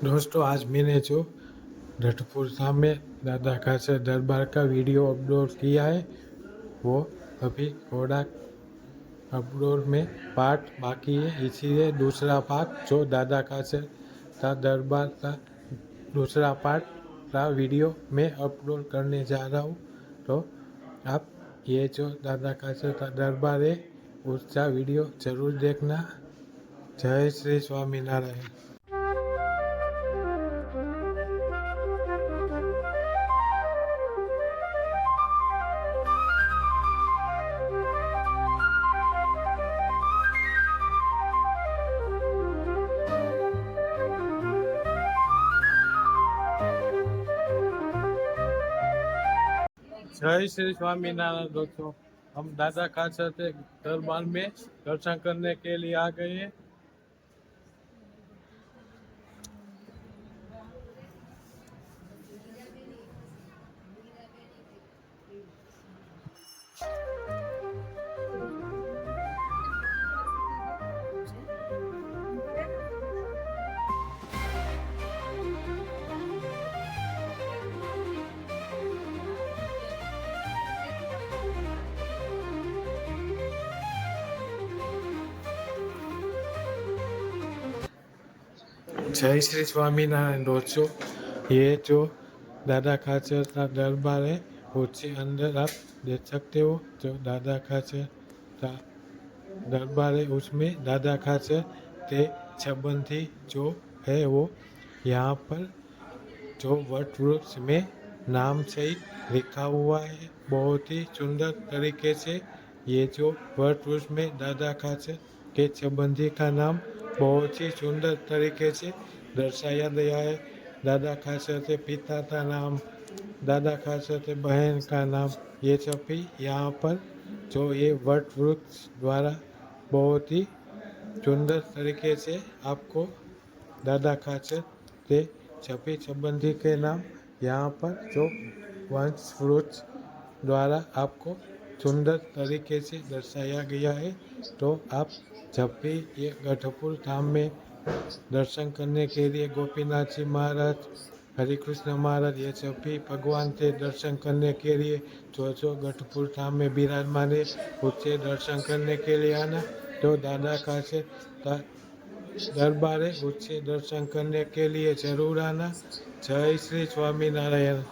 दोस्तों आज मैंने जो रटपुर सामने दादा खाचर दरबार का वीडियो अपलोड किया है वो अभी थोड़ा अपलोड में पार्ट बाकी है, इसीलिए दूसरा पार्ट जो दादा खाचर का दरबार का दूसरा पार्ट का वीडियो मैं अपलोड करने जा रहा हूँ। तो आप ये जो दादा खाचर का दरबार है उसका वीडियो ज़रूर देखना। जय श्री स्वामीनारायण। जय श्री स्वामीनारायण। दोस्तों हम दादा खाचर के दरबार में दर्शन करने के लिए आ गए हैं। जय श्री स्वामीनारायण। दोस्तों ये जो दादा खाचर का दरबार है उसके अंदर आप देख सकते हो जो दादा खाचर का दरबार है उसमें दादा खाचर के संबंधी जो है वो यहाँ पर जो वट वृक्ष में नाम सहित लिखा हुआ है। बहुत ही सुंदर तरीके से ये जो वट वृक्ष में दादा खाचर के संबंधी का नाम बहुत ही सुंदर तरीके से दर्शाया गया है। दादा खाचर के पिता का नाम, दादा खाचर के बहन का नाम, ये सभी यहाँ पर जो ये वट वृक्ष द्वारा बहुत ही सुंदर तरीके से आपको दादा खाचर के सभी संबंधी के नाम यहाँ पर जो वंश वृक्ष द्वारा आपको सुंदर तरीके से दर्शाया गया है। तो आप जब भी ये गढ़पुर धाम में दर्शन करने के लिए गोपीनाथ जी महाराज, हरे कृष्ण महाराज, ये सभी भगवान के दर्शन करने के लिए जो गढ़पुर धाम में विराजमान है उससे दर्शन करने के लिए आना। तो दादा खाचर का दरबार है उससे दर्शन करने के लिए जरूर आना। जय श्री स्वामीनारायण।